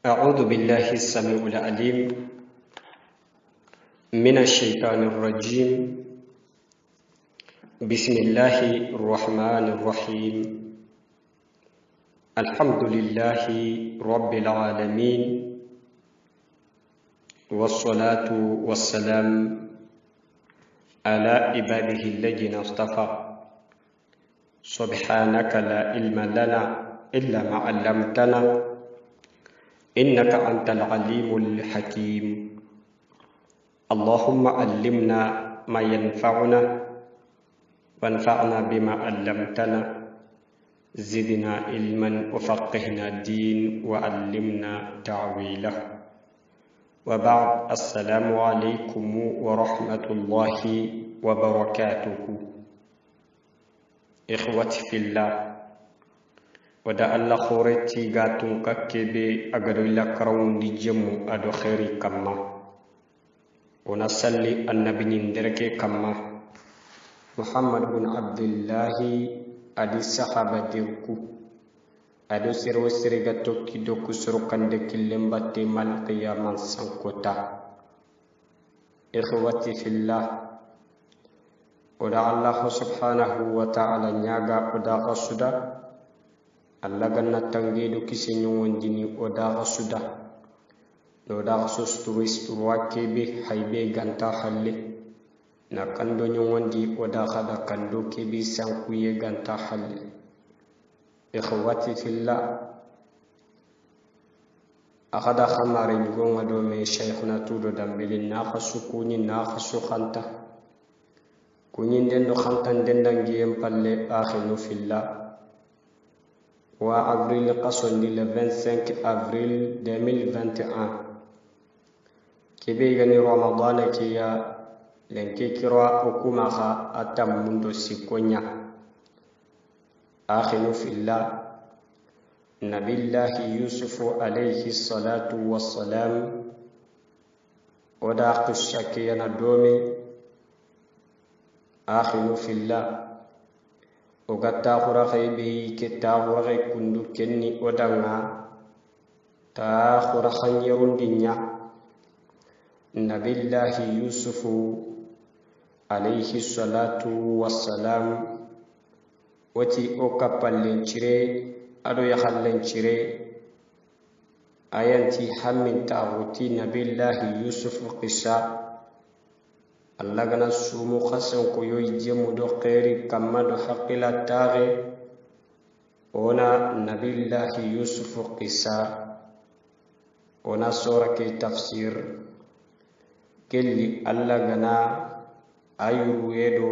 أعوذ بالله السميع العليم من الشيطان الرجيم. بسم الله الرحمن الرحيم. الحمد لله رب العالمين، والصلاة والسلام على عباده الذين اصطفى. سبحانك لا علم لنا إلا ما علمتنا، إنك أنت العليم الحكيم. اللهم علمنا ما ينفعنا وانفعنا بما علمتنا، زدنا علما وفقهنا الدين وعلمنا تعويله. وبعد، السلام عليكم ورحمة الله وبركاته. إخوتي في الله، wada Allah khoreti gatun kakkebe agado ila karawun di jemu ado khairi kamma. Ona salli annabi ninderke kamma Muhammad bin Abdullahi adi sahabatirku ado sirwo siriga tokki doku surukande killembatte mal qiyaman sankota. Ikhwati fillah, wada Allah subhanahu wa ta'ala nyaga oda qasuda Allah ganna tangeedu kisi ñowondini o daxa suda no daxa sosturu kebe haybe ganta halle na kando ñowondi o daxa da kando kebe sankuye ganta halle. Ikhwati fillah, akada khamare ñugonga do me shaykhuna tudo dambeli naxa sukuni naxa su khanta kunyin dendo khantan dendangiyem palle akhinu fillah wa avril qasondi le 25 avril 2021 kebe gani ramadan kiya lenke kirwa hukuma kha atam mundo sikonya. Akhinu fillah, nabillahi yusuf alayhi salatu wassalam oda qishakiyana domi. Akhinu fillah, oga takhura khaybe ke takhura kundu kenni odanga takhura khanyerundinya. Nabillahi yusufu alayhi salatu wassalam wati okapallencire ado yakhallencire ayanti hammin taghuti nabillahi yusufu qissa Allah gana sumu khasan ko yoy jemu do khairi kamma do haqila taghe ona nabillahi yusuf qissa ona sura ke tafsir kelli Allah gana ayuru yedo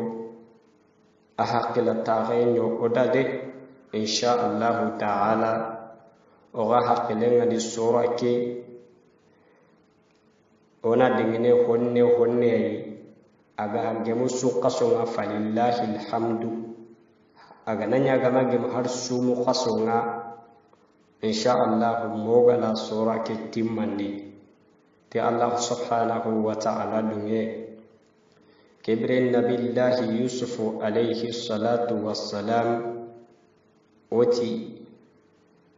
a haqila taghe nyo odade insha Allah ta'ala oga haqilenga di sura ke ona dingine honne aga gemu suqasonga falillahi alhamdu. Aga nanya gama gemu har sumu qasonga insha Allah moga la sura ke timmandi te Allah subhanahu wa ta'ala dunye kebre nabillahi yusuf alayhi salatu wassalam oti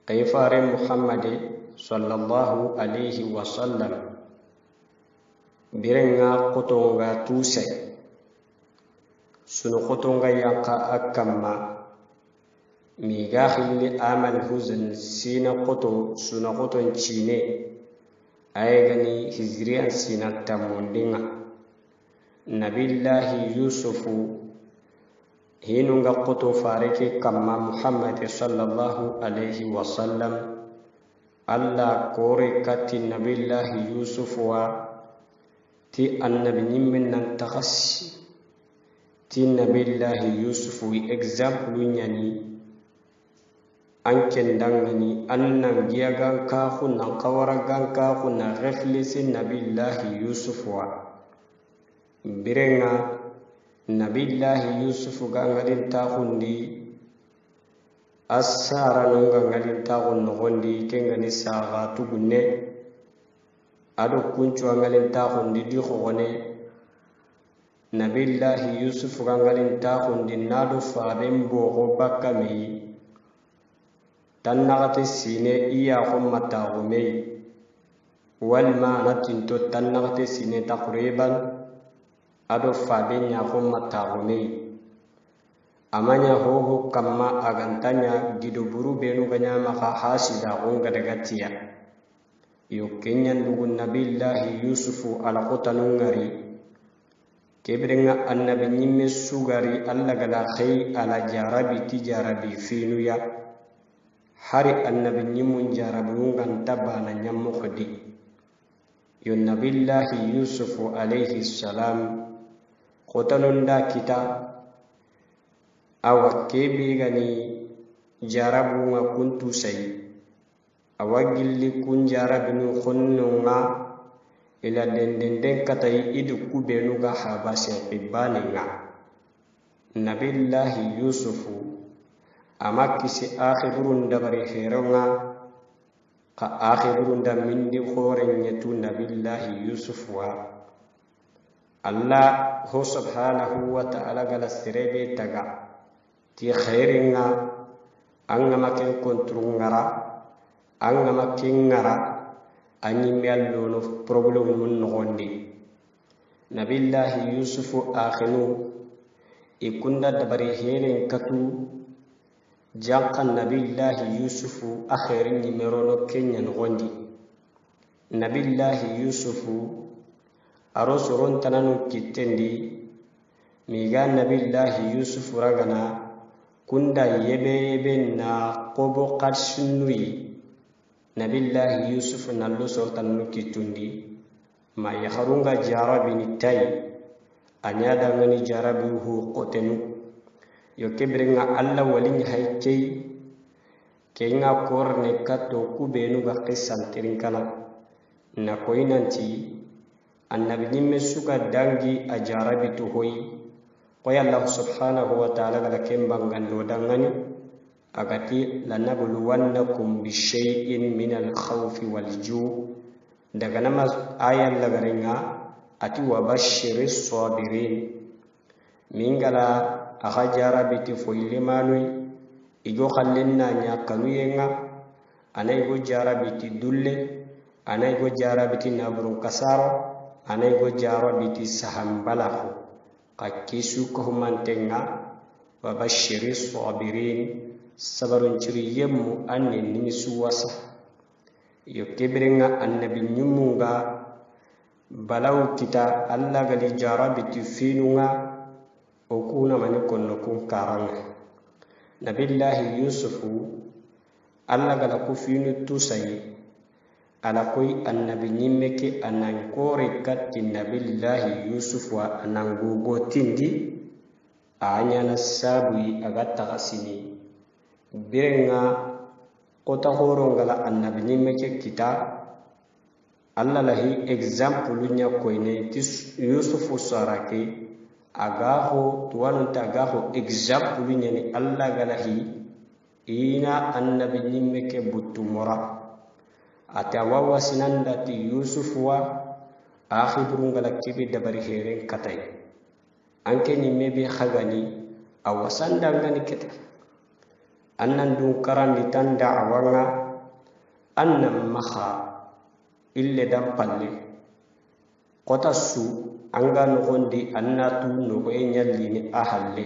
kayfare muhammad sallallahu alayhi wa sallam birenga kotonga tuse sunu kotonga yanka akamma miga khilli aman huzn sina koto suna koton chine ayegani hijriyan sina tamundinga. Nabillahi yusufu hinunga koto fareke kamma muhammad sallallahu alaihi wasallam Allah kore kati nabillahi yusufu wa ti annabi nyimmen nan takhassi ti nabillahi yusuf wi example nyani anken dangani annan giyagan ka khunna qawaragan ka khunna reflesi nabillahi yusuf wa birenga nabillahi yusuf ga ngadin ta khundi asara nonga ngadin ta khunno gondi kengani saga tugunne ado kuncu angalin tahundi di khone nabillahi yusuf angalin tahundi nado faben bogo bakami tan nagati sine iya khumma tahume والما نتنتو تنغت سنة تقريبا أدو فابين يقوم متاغمي أمانيا هو كما أغانتانيا جدو برو بينو غنيا مخا حاسدا غنغ دغتيا يوكينيا نبو النبي الله يوسف على قطن غري كبرنا النبي نيمي سوغاري الله غلا خي على جاربي تجاربي فينويا hari annabi nyimun jarabungan tabana nyamukdi yo nabillahi yusuf alaihi salam qotanunda kita awa kebe gani jarabunga kuntu sai awa gilli kun jarabinu khonnunga ila den katai idu kubenu ga habase ibaninga nabillahi yusufu amakisi akhirun dabari heronga ka akhirun da mindi khoren yetu nabillahi yusuf wa Allah ho subhanahu wa ta'ala gala sirebe taga ti khairinga anga makin kontrungara anga makin ngara anyi mello no problem mun nogondi nabillahi yusuf akhinu ikunda dabari heren katu jankan nabillahi yusufu akhirin nimerono kenyan gondi nabillahi yusufu arosoron tananu kittendi miga nabillahi yusufu ragana kunda yebe na qobo qarsunui nabillahi yusufu nallo sortanu kittundi ma yaharunga jarabi ni tay anyada ngani jarabi hu qotenu yo kebrenga alla walin haykey kenga korne katto kubenu ga qissan tirinkana na koinanti annabi nimme suka dangi ajarabi to hoy qoy allah subhanahu wa ta'ala ga kembangan do dangani agati lanabluwannakum bishay'in min al-khawfi wal-ju' daga nama ayan lagarenga ati wa bashiris sabirin mingala aha jarabiti foyle manui igo khallenna nya kanuyenga anay go jarabiti dulle anay go jarabiti nabrun kasaro anay go jarabiti sahambalahu kakisu ko humantenga wa bashiris sabirin sabarun ciri yemmu anne nimi suwasa yo kebrenga annabi nyumunga balaw kita alla gali jarabiti finunga okuna mani konno kun karanga nabillahi yusufu alla gala ku finu tusai ala koy annabi nyimmeke anan kore katti nabillahi yusufu anan gogo tindi anyana sabui agatta kasini birenga kota horo ngala annabi nyimmeke kita alla lahi example nya koyne yusufu sarake agaho tuwanunta agaho example nyani alla galahi ina annabi nyimmeke buttumora atawawa sinandati yusuf wa akhirun gala kibi dabari heren katay anke nyimme bi khagani awasanda ngani kete annan dun karandi tan da'wanga annam makha ille dam palle qotasu anga nogondi annatu nogo enyallini ahalle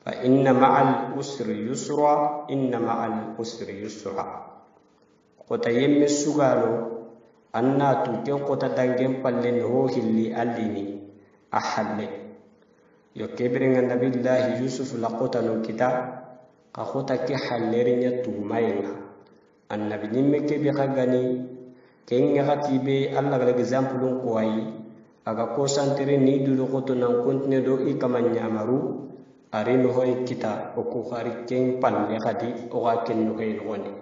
fa inna ma'al usri yusra inna ma'al usri yusra kota yemme sugalo annatu ken kota dangen palle no hilli allini ahalle yo kebrenga nabillahi yusuf la kota no kita ka kota ke hallerinya tumayna annabi nimme ke bi khagani ken ngati be alla ga example ko ayi aga konsantere ni dulu koto nan kontine do i kamanya amaru ari no hoy kita o ko khari ken palle khadi o ga ken no hay ngoni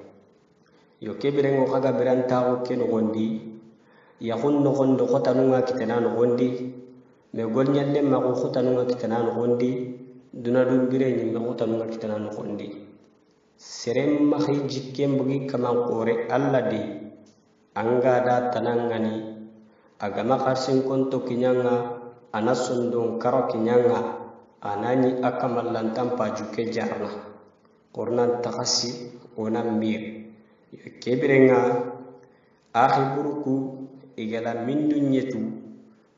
yo kebere ngo kaga beranta o ken ngondi ya honno gondo kota nunga kitana no gondi me gol nyalle ma ko kota nunga kitana no gondi duna dum bire ni me kota nunga kitana no gondi serem ma hay jikkem bugi kaman qore alla di anga da tanangani agama karsin konto kinyanga anasundung karo kinyanga anani akamallantan pajuke jarna kornan takasi onam mir kebirenga akhi buruku igala min dunyetu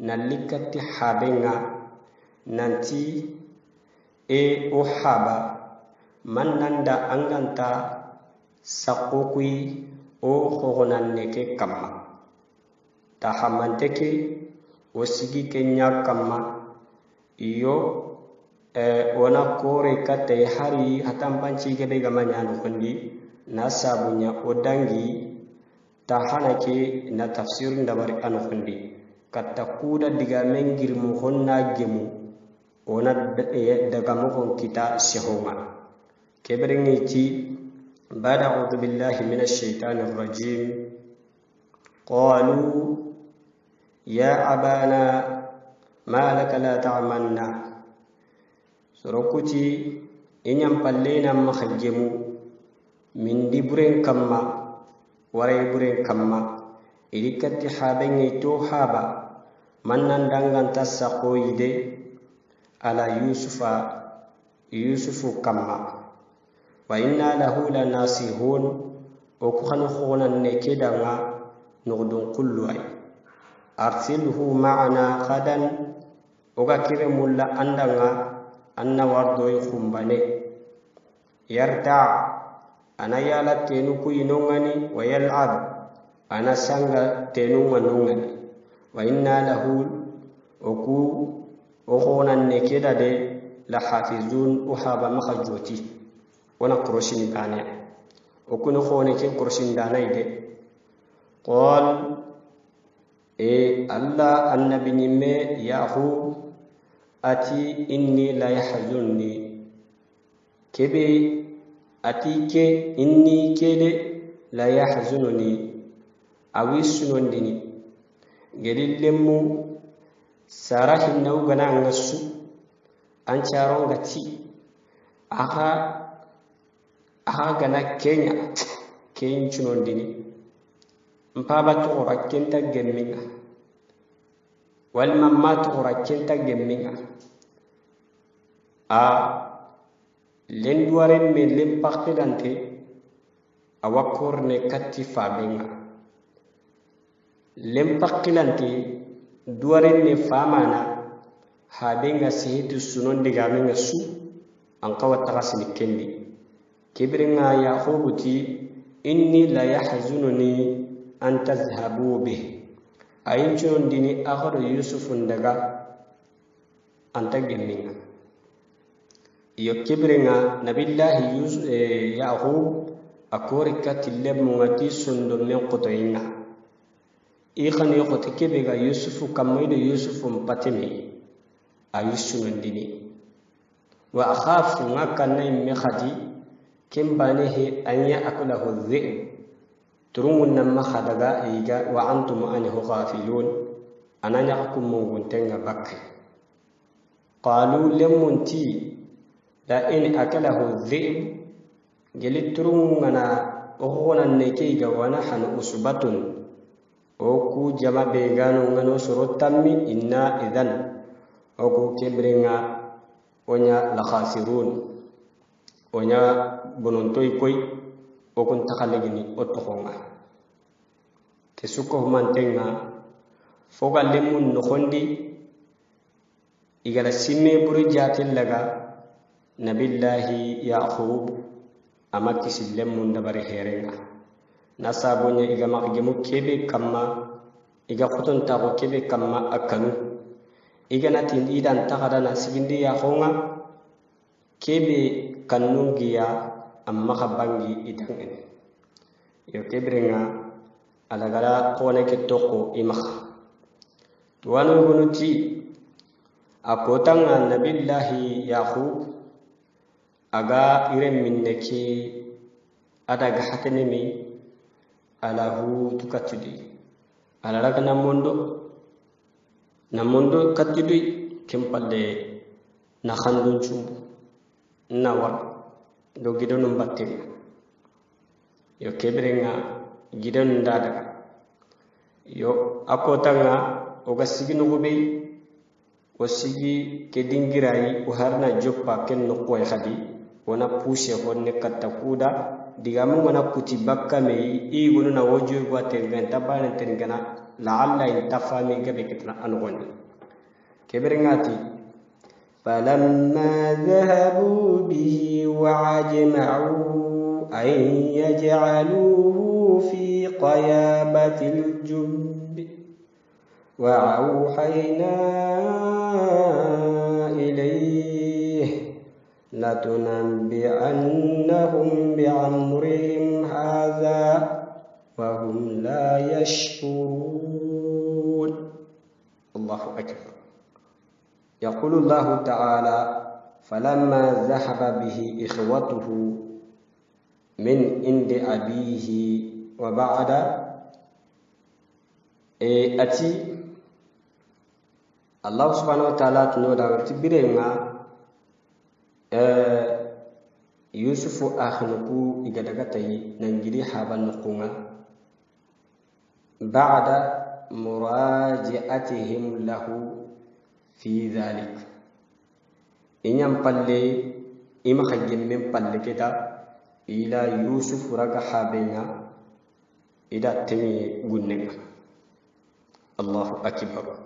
nalikati habenga nanti o haba mannanda anganta sakokui o khogonanneke kamma tahamanteke o sigi kenya kamma iyo wana kore kate hari hatampanci gebe gamanya nukundi na sabunya odangi tahanake na tafsirun dabari anukundi kata kuda diga mengir muhonna gemu ona daga muhon kita sehoma keberengiti bada a'udzu billahi minash shaitanir rajim qalu ya abana ma laka la ta'manna sorokuti inyam pallena mahajjemu min dibren kamma waray buren kamma irikati habenge to haba mannan danganta sakoyide ala yusufu kamma wa inna lahu lanasihun o ko khana khonan ne kedanga nugdun kullu ay arsilhu ma'ana khadan o ga kire mulla andanga anna wardo khumbane yarta ana yala tenu ku inongani wa yal'ab ana sanga tenu manongani wa inna lahu oku okhonan ne keda de la hafizun uhaba makhajoti wana kuroshin dane okunu khone ke kuroshin dane de qal alla annabi nimme yahu ati inni la yahzunni kebe atike inni kede la yahzununi awisunondini gelillemu sarahin nawgana ngassu ancharonga ti aha gana kenya kenchunondini mpaba to rakenta gemminga wal mamma to rakenta gemminga lenduaren me lempakilante awakorne katti fabenga lempakilante duaren ne famana habenga sehitu sunon diga menga su an kawata kasini kendi kibringa ya khubuti inni la yahzununi an tazhabu bih ayinchon dini akhadu yusufun daga anta gemminga iyo kibringa nabillahi yaqub akori katillem ngati sundo men qotoyinga ikhan yokote kebega yusufu kamoydo yusufu mpatemi ayusunun dini wa akhafu ngakanna imme khadi kimbanehi anya akulahu dhi'b turungun namma khadaga iga wa antum anhu ghafilun ananya akum munguntenga bakki qalu lemunti la in akalahu dhi'b gelit turungana ohonan nekeiga wa nahnu usbatun oku jama begano ngano sorotammi inna idhan oku kebrenga onya la khasirun onya bonontoy koy okun takhalegini otokhonga tesuko mantenga foga lemun no khondi igala simme buru jatil laga nabillahi yaqub amaki lemun dabari herenga nasabonya iga makgemu kebe kamma iga khoton tago kebe kamma akanu iga natin idan takada na sigindi ya khonga kebe kanungiya amma khabangi idangene yo kebrenga alagala kone ke toko imakha tuwanu gunuti akotanga nabillahi yaqub aga irem minneki adaga hakenemi alahu tukatudi alaraga namondo katidui kempalle na khandun chumbu nawar do gidonum batte yo kebrenga gidon dadaga yo akotanga oga sigino gobe o sigi ke dingirai o harna joppa ken no koy khadi wona pousse honne katta kuda digamu mana kuti bakka me i gunu na wojo gwa tengan tabana tengana la'alla in tafami gabe kitna angon keberengati falamma dhahabu bihi wa ajma'u an yaj'aluhu fi qayabatil jubb wa awhayna ilayhi latunabbi'annahum bi'amrihim hadha wa hum la yashkurun. Allahu akbar. Yaqulu Allah ta'ala falamma dhahaba bihi ikhwatuhu min indi abihi wa ba'da ati Allah subhanahu wa ta'ala tunoda tibirenga Yusufu akhnuku igadagatai nangiri haban nukunga ba'da muraji'atihim lahu fi dhalik inyam palle ima khajjem men palle kita ila Yusuf raga habenya ida temi gunnenga. Allahu akbar.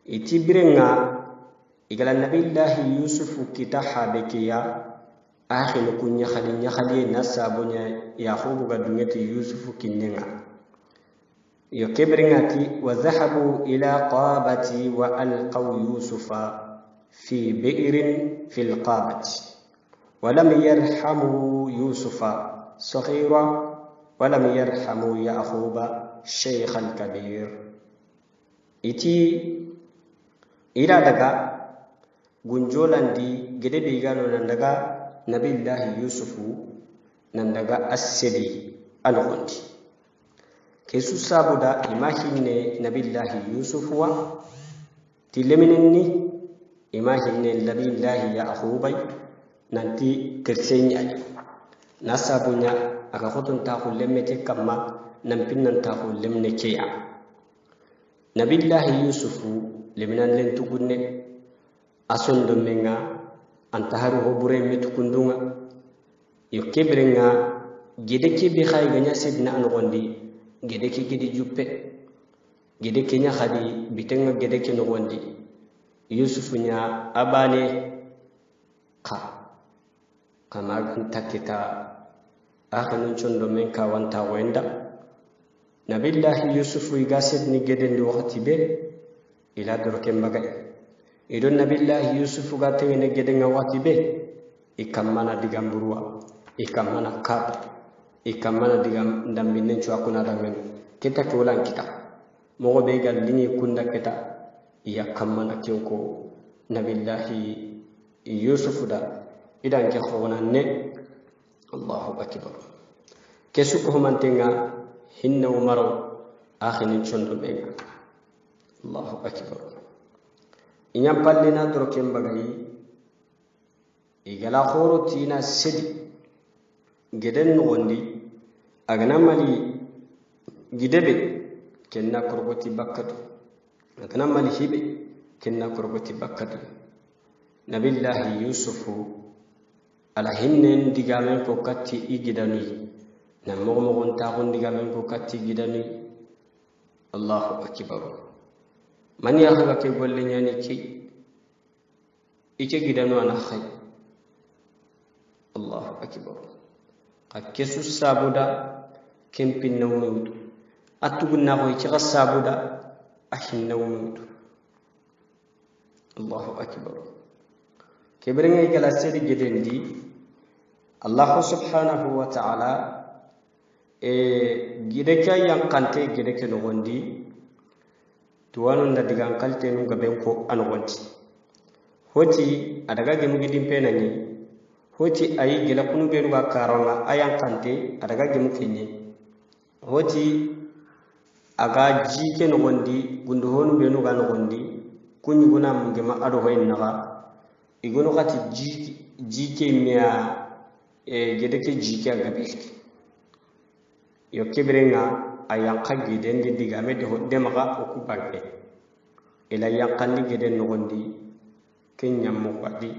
Iti birenga igala nabillahi Yusuf kita habekiya akhinu kunya khali nasabunya Yaqubu gadungeti Yusuf kinnenga yo kebrengati wa dhahabu ila qabati wa alqaw Yusufa fi bi'rin fil qabati wa lam yarhamu Yusufa saghira wa lam yarhamu Yaquba shaykhan kabir. Iti ila daga gunjolandi gede bigano nan daga nabillahi Yusufu nan daga asedi algondi kesu sabuda imahinne nabillahi Yusufu wa tileminni imahinne nabillahi Yaqubai nanti kersenya nasabunya aka khotun ta khullemete kamma nan pinnan ta khullemne keya nabillahi Yusufu leminan len tugunne asondo menga antaharu hobure metukundunga yo kebrenga gede kebe khay ganya sidna an gondi gede ki gede juppe gede kenya khadi bitenga gede ke no gondi Yusufu nya abane kama takita akhanun chondo men ka wanta wenda nabillahi Yusufu igasid ni gede ndi wakati be ila doroke mbagay idon nabillahi Yusufu gatene gede nga wakati be ikamana digamburwa ikamana kab ikamana digam ndambinen cu akuna damen kita tolan kita mo be gal lini kunda kita ya kamana kinko nabillahi Yusufu da idan ke khona ne Allahu akbar kesu ko mantenga hinna umaro akhinin chondo benga Allahu akbar inyam pallina doroke mbagay igala khoro tina sedi geden nogondi agana mali gidebe kenna korboti bakkatu agana mali hibe kenna korboti bakkatu nabillahi Yusufu ala hinnen digamen ko katti igidani nam mogon ta gon digamen ko katti gidani Allahu akbar man ya haga ke golle nyani ki ike gidanu ana khay Allahu akbar kesu sabuda kempin nawmudu atugunna ko ci sabuda ahin nawmudu Allahu akbar kebrenga igala sedi gedendi Allah subhanahu wa ta'ala gide kay yankante gide ke no gondi tuwanu nda digan kalte nu gaben ko an gondi hoti adaga gemu gidin penani hoti ayi gela kunu benu ga karanga ayan kante adaga gemu kenye hoti aga jike no gondi gundu honu benu ga no gondi kunyi guna mungema ado hoyin naga igono kati jike miya gede ke jike aga bishti yo kibrenga ayan kagi dendi digame de demaga okubange ila yankandi gede no gondi kenya mo wadi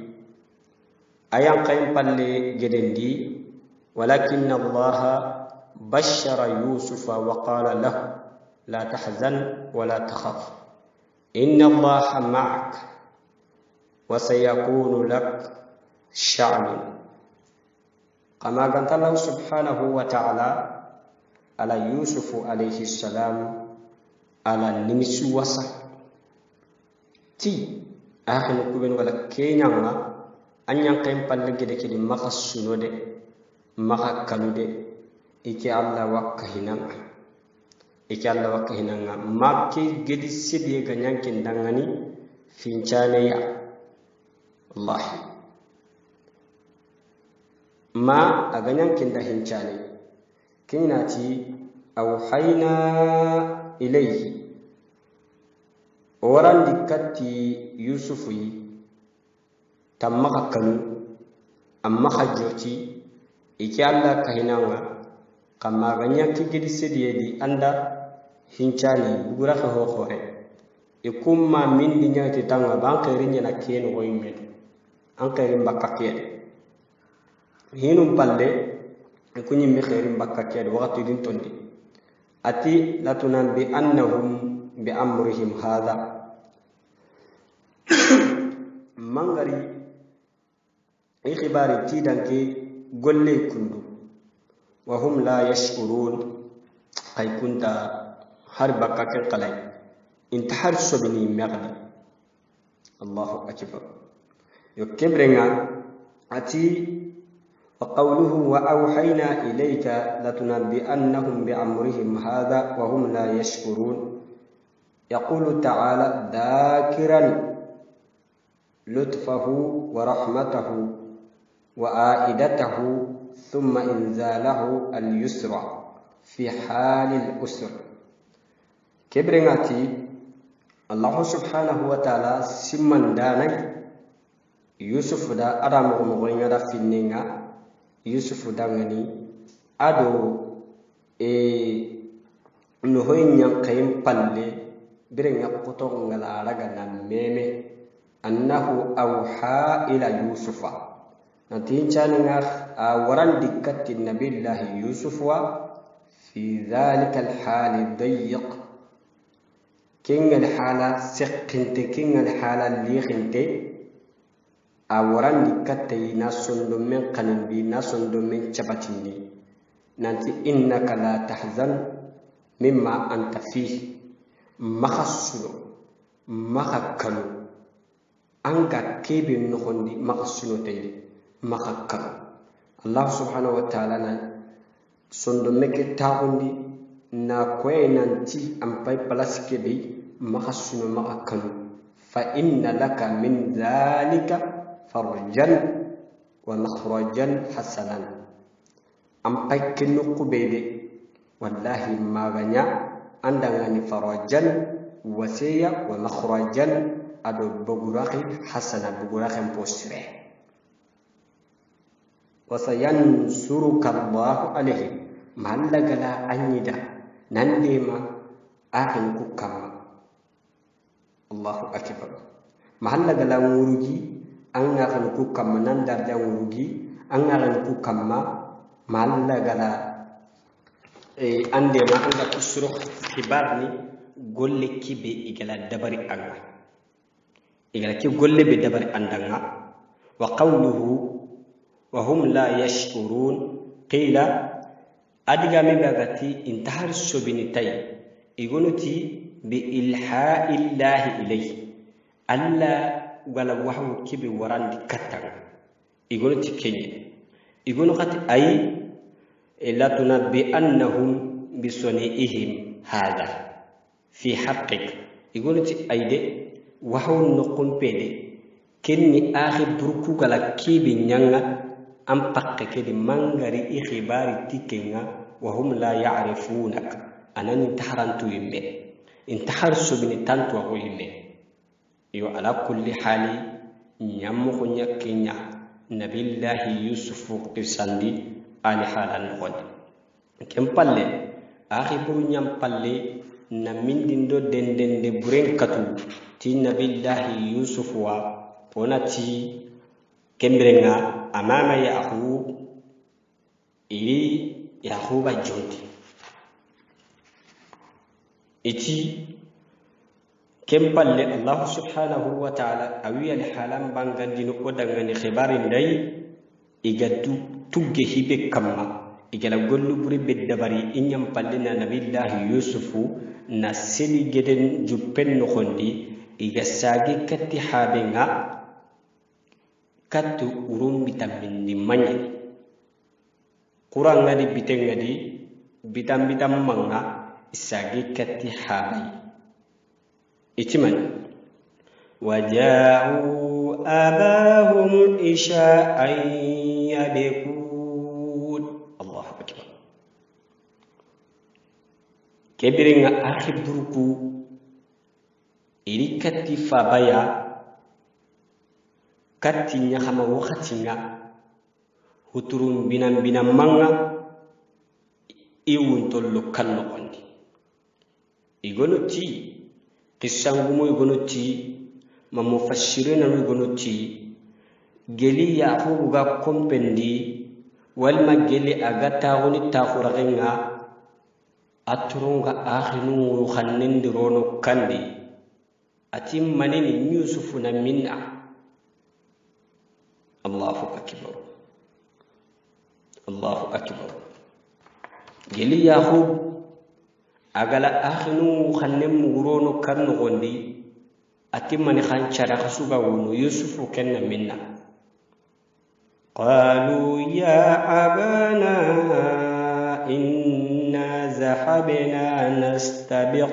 ayan kaym palle gedendi ولكن الله بشر يوسف وقال له لا تحزن ولا تخف إن الله معك وسيكون لك شأن. كما قال الله سبحانه وتعالى على يوسف عليه السلام على نمسو وسا تي آخر كوبين ولا كينيانا أن ينقيم بالله كده مخصنو ده مخكلو ده إكي الله وكهنانا إكي الله وكهنانا ما كي جد سيدي غنيان كندانغاني فينشانيا الله ما أغنيان كندا هنشاني كيناتي أوحينا إليه وران دكتي يوسفي تمخا كنو أما خجوتي إكي الله كهنانا كما غنيان كي جد سيدي دي أندا هنشاني بغرق هو خوري يكون ما من دنيا تتانغا بانكرين ينكين ويمين أنكرين بكاكين هينم بالله يكون يمخيرين بكاكين وقت يدين توندي أتي لا تنبئنهم بأمرهم هذا مانغري إخباري تيدانكي قولي كندو وهم لا يشعرون أي كنت حرب بكاكين قلي انتحر سبني مغني الله أكبر يكبرنا أتي وقوله وأوحينا إليك لتنبئنهم بأمرهم هذا وهم لا يشكرون. يقول تعالى ذاكرا لطفه ورحمته وآئدته ثم إنزاله اليسر في حال الأسر. كبرناتي الله سبحانه وتعالى سمن داني يوسف دا أرام غمغين دا فينينا يوسف دانغني أدو نهوين ينقيم بالي برين يقطون على رغنا ميمي أنه أوحى إلى يوسف نتيجة وران دكت النبي الله يوسف في ذلك الحال الضيق كين الحالة سقنت كين الحالة ليخنت أوران دكتي ناسون دومين قنبي ناسون دومين شباتيني نانتي إنك لا تحزن مما أنت فيه مخصلو مخكلو أنك كيبي نخوندي مخصلو تيدي مخكلو الله سبحانه وتعالى سندومك تاغندي na kwe nanti ampai palaske bi makasunu makakanu fa inna laka min dhalika farjan wa makhrajan hasanan ampai kinu kubede wallahi maganya andangani farajan wasiya wa makhrajan ado buguraki hasana buguraki postre wa sayansuruka Allah alayhi malagala anyida nandema ahin kukama Allahu akbar mahalla gala ngurugi an ngaran kukama nandar da ngurugi an ngaran kukama mahalla gala andema anga kusuro kibarni golle kibe igala dabari anga igala ki golle be dabari andanga wa qawluhu wa hum la yashkurun qila adiga me bagati intahar sobini tay igonuti bi ilha'illahi ilayhi alla wala wahwu kibi warandi kattan igonuti kenye igonu khati ay la tunabbi annahum bi suni'ihim hadha fi haqqik igonuti ayde wahwu nuqum pede kenni akhi burku gala kibi nyanga am pakke kedi mangari ikhibari tikenga وهم لا يعرفونك أنني انتحرنت يمي انتحر سبني تنتو يمي يو على كل حال نيامو نيكينيا نبي الله يوسف قصاندي على حال النقل كم بالي أخي برو نيام بالي نمين دندو دندن دي برين كتو تي نبي الله يوسف ونتي كمبرنا أمام يأخو iri yaquba jonti iti kempalle Allah subhanahu wa ta'ala awiya halam bangandino odangani khibarin dai igadu tugge hibe kamma igala gollu buri beddabari inyam pallina nabillahi yusufu na seli geden juppen no khondi iga sagi katti habenga kattu urum bitamin ni manye qur'an ngadi bitengadi bitam manga isagi katti habai itiman waja'u abahum isha'an yabkun Allahu akbar kebiringa akhiburku iri katti fabaya katti nyahama wakati nga huturum binam manga iwun tollo kanno kondi igonuti kisangumo igonuti mamufassirina igonuti geli yaqubu ga kompendi walma geli agata woni takhuragenga aturunga akhinu khannendi rono kandi atim manini yusufu na minna Allahu akbar geli yaqub agala akhinu khannem murono karno gondi atim mani khanchara khasuga wono yusufu kenna minna qalu ya abana inna zahabna nastabiq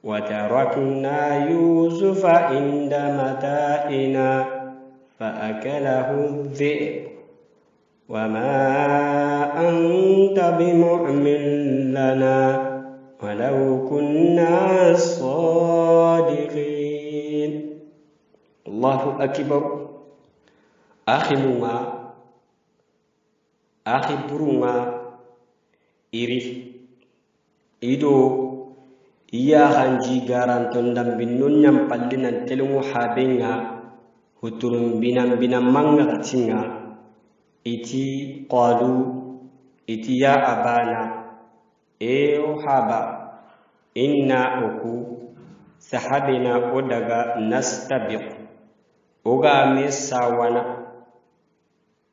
wa tarakna yusufa inda mata'ina فأكله الذئب وما أنت بمؤمن لنا ولو كنا صادقين الله أكبر أخي بروما إري إدو إيا خانجي غاران تندم بنون يمبالنا تلمو حابينا huturum binam manga katinga iti qalu iti ya abana o haba inna uku sahabina odaga nastabiq oga mesawana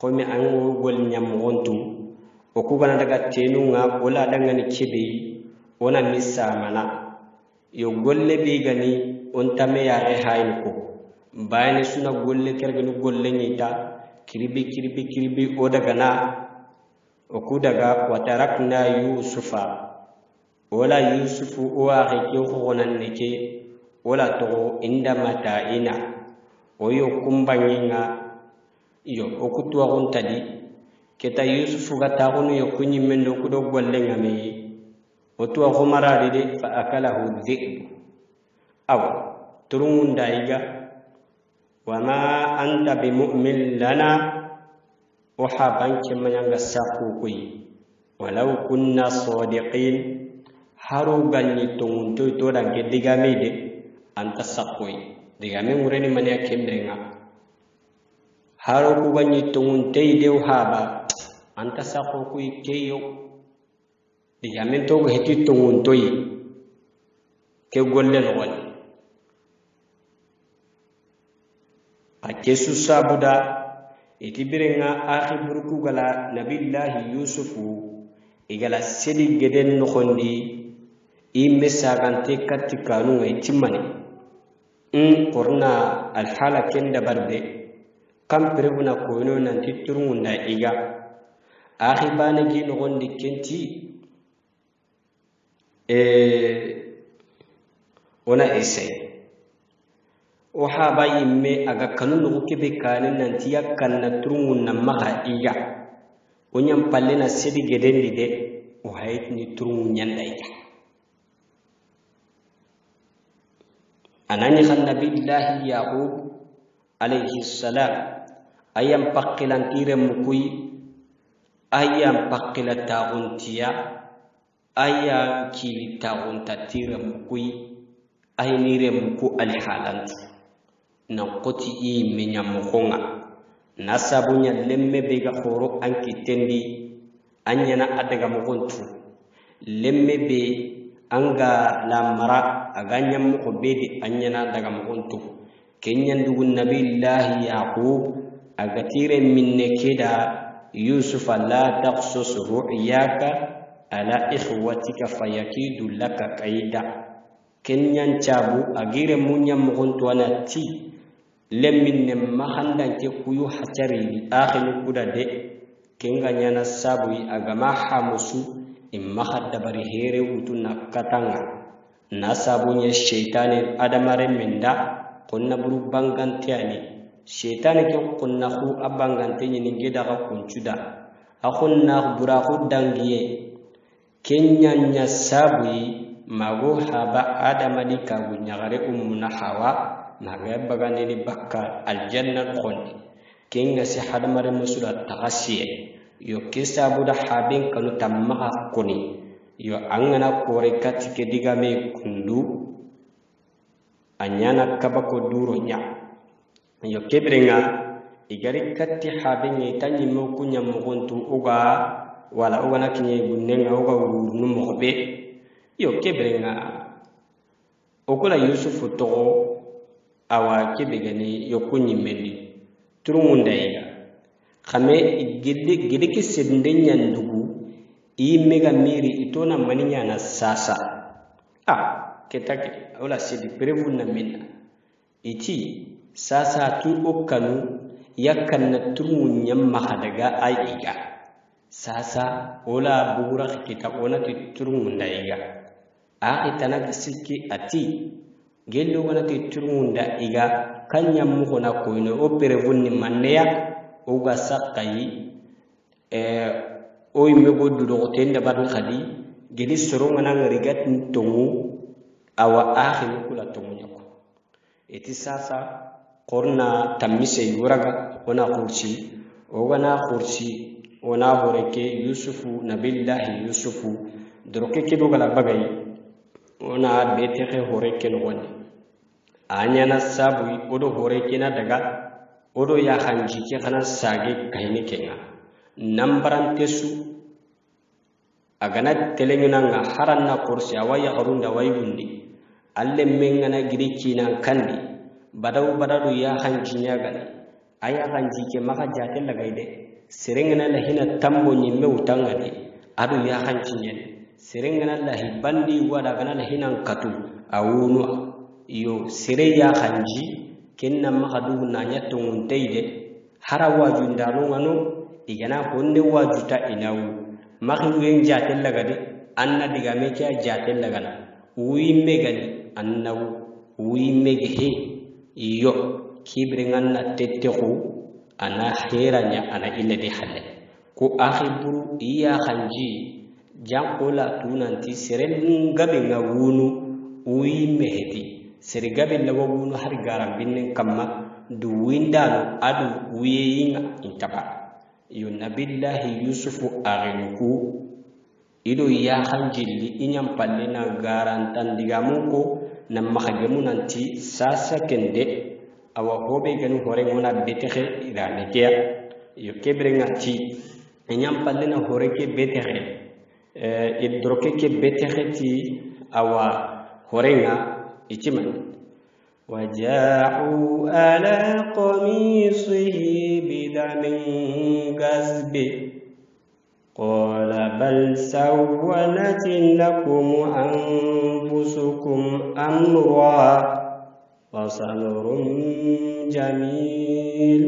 komi an gol nyam wontum oku gana daga tenunga ola dangani kebe ona misamana yo golle bi gani on tame ya rehayn ko bayani suna golle kergenu golle nyita kiribi o daga na oku daga watarakna yusufa wala yusufu o akhi ko gonan neke wala to inda mata'ina oyo kumbanginga iyo oku tuwa gontadi keta yusufu ga tagunu yo kunyi mendo kudo golle ngame o tuwa gomaradi de fa akalahu dhib aw turunda iga وما أنت بمؤمن لنا وحابنك من ينغساقوكي ولو كنا صادقين haruganni tongunto to dan ke digamede anta sakoy digame mureni mania kemrenga haru kuganni tongunte dew haba anta sakoy keyo digame to heti tongunto ke golle wal Akesu sabuda itibirenga akhi burku gala nabillahi yusufu igala sedi geden nokondi imme sagante katti kanu itimani korna alhala kenda barde kam prebuna koino nanti turunda iga akhi bana gi nokondi kenti ona ese o haba imme aga kanu no kebe kanen nanti yakkanna turungun namaha iga onyam pallena sedi gedendi de o haytni turungun nyanda iga anani khan nabillahi yaqub alayhi salam ayam paqilan tire mukui ayam paqila tauntia ayam kili taunta tire mukui ay nire muku alhalantu na koti menya mokonga nasabunya lemme bega khoro anki tendi anyana adaga mugontu lemme be anga la mara aganya mo bedi anyana daga mugontu kenyan dugun nabillahi yaqub agatire minne keda yusuf la taqsus ru'yaka ala ikhwatika fayakidu laka kaida kenyan chabu agire munya mugontu anati lemminne mahanda ke kuyu hatari akhilu kudade kenga nyana sabu agama hamusu imma hadda bari here utuna katanga nasabunya shaytani adamare minda konna buru bangantiani shaytani ke konna khu abanganteni ngeda ka kuncuda akhunna burahu dangiye kenyanya sabu mago haba adamadi ka gunyagare ummuna hawa naga bagandini bakka aljanna khonni kenga si hadamare musula tagasiye yo kisabu da habin kanu tamma koni yo angana kore katike digame kundu anyana kabako duro nya yo kebrenga igari katti habin yitanyi mo kunya mugontu uga wala uga nakinye gunnenga uga urnu mobe yo kebrenga okula yusufu to awa kebegani yo kunyi mendi turumunda yiga khame gede ke sedende nyandugu i mega miri itona maninya na sasa ketake wala sidi prevu na minna iti sasa tu okanu yakkan na turumun nyamma hadaga aiga sasa ola bugura kita ona turumun da iga itana sikki ati gelo wana turumun da iga kanya mu na koino o prevu ni manneya oga sakai oy mego dudo tenda badu khadi gedi soronga na ngarigat ntongu awa akhiru kula tongu nyako eti sasa korna tamise yuraga ona kursi ogana kursi ona boreke yusufu nabillahi yusufu droke ke dogala bagay ona beteke horeke no woni anyana sabu odo horeke na daga odo ya hanji ke kana sage kahini kenga nambaran tesu agana telengina nga haranna kursi awaya harunda wayundi alle mengana giriki nan kandi badau ya hanji nyagani aya hanji ke maka jatel lagaide serengana lahina tambo nyimme utangani adu ya hanji nyen serengana lahi bandi wada gana lahina katu awunu yo sere ya hanji kenna mahadu na nyatung teide hara waju ndanu ngano igana honde wajuta inawu makhwen jatel lagade anna diga mecha jatel lagana wi megani annawu wi meghe yo kibringanna tettehu ana heranya ana ilade halle ko akhiburu iya khanji jankola tunanti seren gabe ngawunu wi mehdi sere gabe lawunu har garam binne kamma du windano adu wiyinga intaba yo nabillahi yusufu aghenku ido ya khanjili inyam pallena garantan digamuko na mahagemu nanti sasa kende awa hobe ganu hore ngona betexe idane kia yo kebrenga ti inyam pallena hore ke betexe idroke ke betexe ti awa horenga itiman وجاءوا على قميصه بدم كذب قال بل سولت لكم أنفسكم أمرا فصبر جميل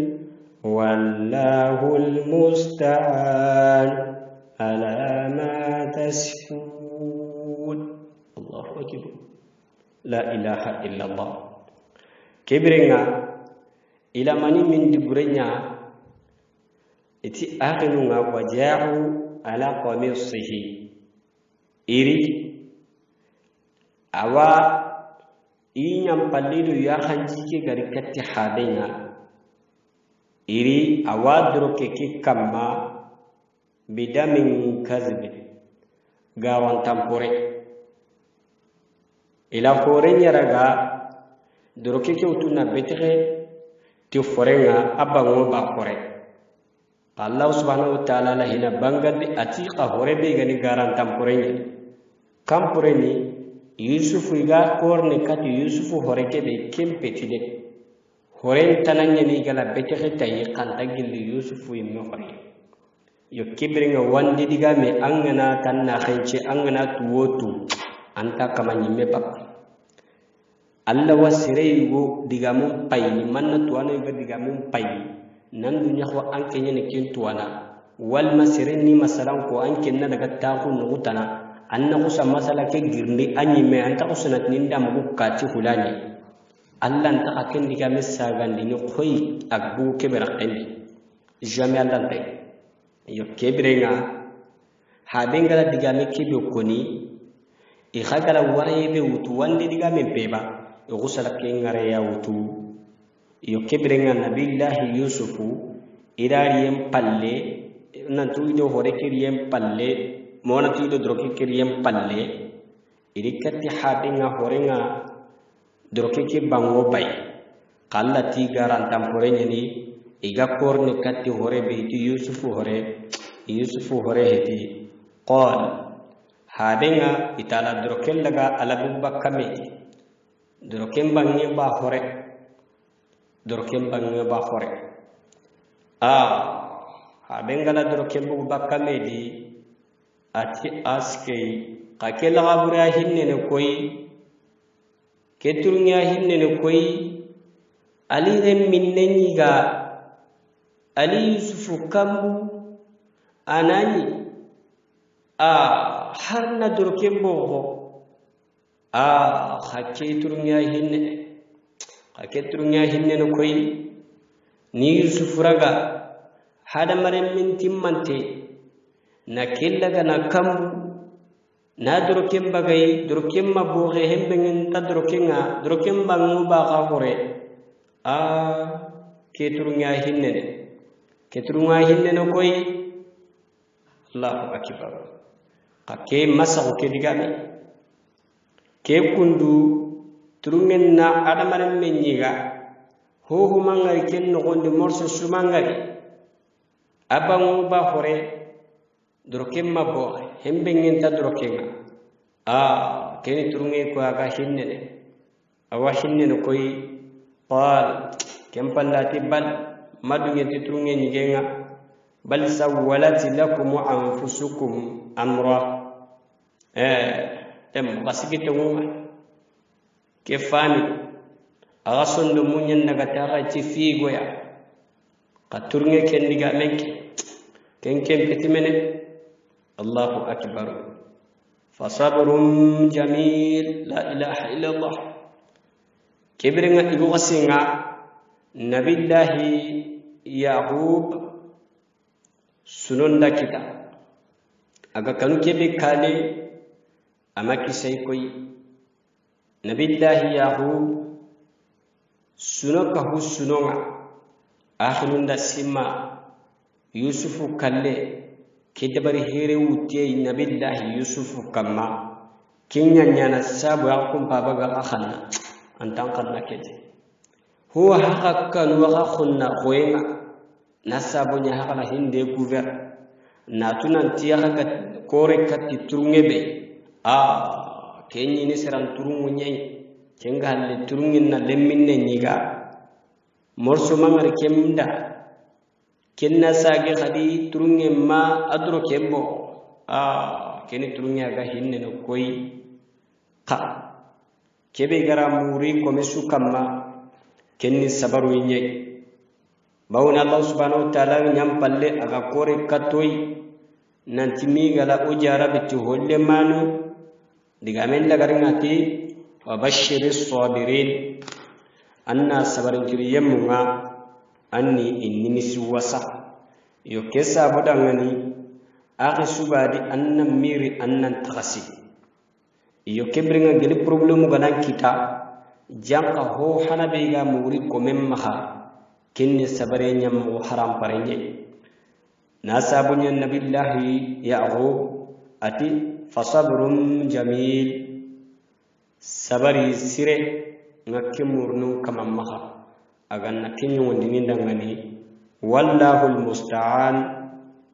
والله المستعان على ما تسكون الله أكبر لا إله إلا الله كبرنا إلى من دبرنا إتي أغنوا وجاءوا على قميصه إري أوا إن يمبليدو يا خنجيكي غريكتي حادينا إري أوا دروكي كما بدم كذب غاوان تامبوري إلى فورين يرغا doroke ke utuna betere ti forenga abango ba fore Allah subhanahu wa ta'ala la hina bangandi atiqa horebe gani garan tampurenya kampureni Yusufu iga korne kati Yusufu horeke be kempetide horen tananya ni gala beteke tayi kanta gilli Yusufu imme hore yo kibringa wandi diga me angana tanna khenche angana tuwotu anta kamanyi me bak Allah wasire yugo diga mum pay manna tuwana iga diga mum pay nan dunya ko anke nyene kintuwana wal masire ni masalan ko anke na daga taku nugutana anna kusa masala ke girndi anyi me anta kusanat ninda mugu kati hulani Allah anta aken diga messa gandi ni koy agbu kebera qendi jamais Allah tay yo kebrenga habengala diga me kebe koni I khagala waraye be wutu wandi diga me beba yo kusala ke ngare ya wutu yo kebrenga nabillahi yusufu irariyem palle nantu ido hore kiriyem palle mona tido droki kiriyem palle irikati habinga horenga droki ki bango bay kala ti garantam horenya ni iga korne katti hore be ti yusufu hore heti qal habinga itala drokel laga alabu bakkame drokem bangi ba hore dorkem bange ba hore habengala dorkem bu bakkame di ati aske kakela gabura hinne ne koy keturnya hinne ne koy ali rem minne ga ali yusufu kambu anani harna dorkem bo keturnya hinne no koy ni Yusuf raga hada maren min timmante na kellaga na kambu na drokem bagay drokem maboge hembengen ta drokem bangu ba ka hore keturunga hinne no koy Allahu akbar kake masahu ke digami ke kundu turungen na adamaren menyiga ho mangari ken no gonde morso sumangari abangu ba hore drokem mabo hembengen ta drokenga keni turunge ko aga hinne de awa hinne no koy qal kempallati bal madunge ti turunge nyigenga bal sawwalat lakum anfusukum amra tem basigito nguma ke fami aga sondo munyen daga taga ci figo ya ka turnge ken diga menke ken petimene Allahu akbar fa sabrun jamil la ilaha illa Allah kibringa igo wasinga nabillahi yaqub sunonda kita aga kanu kebe kale amaki sai koy nabillahi yaqub sunoka hu sunonga akhirunda simma yusufu kalle kidabari here wutte nabillahi yusufu kamma kinya nyana sabu yakum babaga akhana antan kanna kete huwa hakkan wa khunna khoyenga nasabu nya hakala hinde guver natunan tiyaga kore katti turungebe kenyi ni seran turungu nyai cenga halle turungin na lemminne nyiga morso mangar kemda kenna sage khadi turunge ma adro kembo keni turunge aga hinne no koy kebe gara muri ko mesu kamma kenni sabaru nyai bawna Allah subhanahu wa ta'ala nyam palle aga kore katoy nanti mi gala ujara bitu holle manu diga men lagaringati wa bashiris sabirin anna sabarin kiriyemmunga anni inni suwasa yo kesa bodangani akhi subadi anna miri annan tagasi yo kebringa geli problemu ganan kita janka ho hanabe ga muri ko memmaha kinni sabare nyam mo haram parenye nasabunya nabillahi yaqub ati fasabrun jamil sabari sire ngakke murnu kamammaha aganna kinyo wondini dangani wallahul musta'an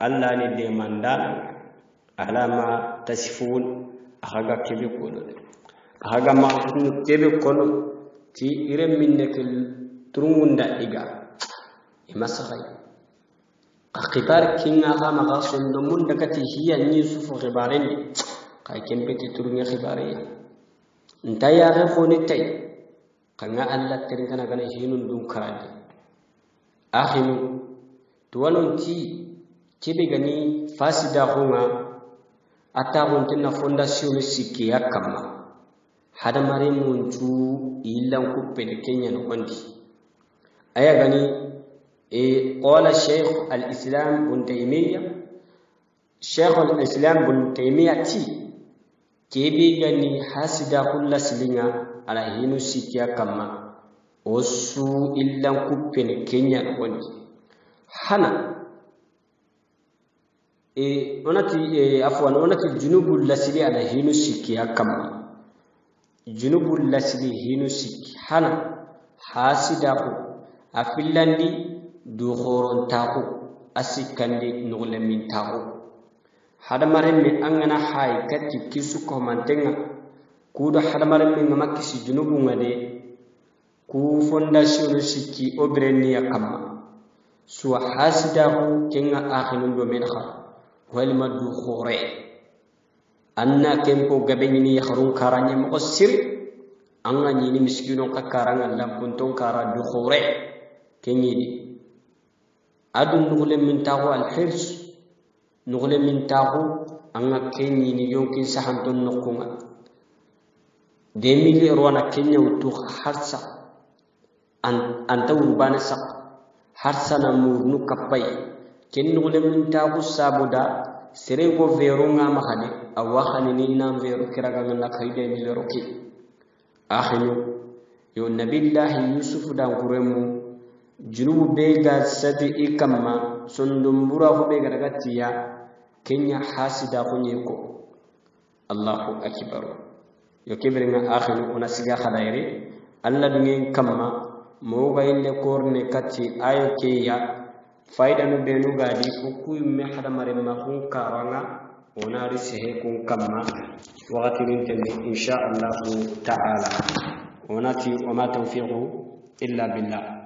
alla ni de mandan alama tasifun aga kebe kono aga ma kebe kono ti irem minne kel turungunda iga imasakhay aqibar kinga ama gason do mun dakati hiya ni sufu khibaren kay kembeti turunga khibariya ntaya ga khoni tay kanga alla terinkana gana hinun dum karadi akhinu tuwanon ti kebe gani fasida hunga atahun tinna fondation sikki yakama hada mare munju ilan kuppe de kenya no kondi aya gani qala shaykh al-islam ibn taymiyyah shaykh al-islam ibn taymiyyah ti kebe gani hasida kullaslinga ala hinu sikki yakama osu ilan kuppe de kenya no kondi hana onati junubul lasili ala hinu sikki yakama junubul lasili hinu sikki hana hasida ko afillandi du khoron taako asikandi nugle min taako hada maren mi angana hay katti kisu ko mantenga kudo hada maren mi ngamakki si junubu ngade ku fondation sikki obreni yakama suwa hasida ko kenga akhinu do men kha walima du khore anna kempo gabenini yakhrun karanya mo sir anga ni miskino ka karanga lam kunton kara du khore kenyidi adun nugle min tawo al hirs nugle min tawo anga kenyini yonkin sahanton nokunga 2000 rona kenya wutu harsa anta urbana sak harsa na murnu kapai ken nugle min tawo sabuda sere go vero nga mahane awakhani ni nam vero kiraga ngana kayde ni vero ki akhinu yo nabillahi yusuf dan kuremu junubu be ga sadi ikamma sondumbura ko be ga dagatiya kenya hasida ko nyeko allahu akbar yo kibringa akhinu ona siga khadaire alla dungen kamma mo ga ille korne katti ayo ke ya faida no be no gadi ko me hada mare ma kun karanga ona risehe kun kamma waqti rin insha Allah ta'ala onati wa ma tawfiqu illa billah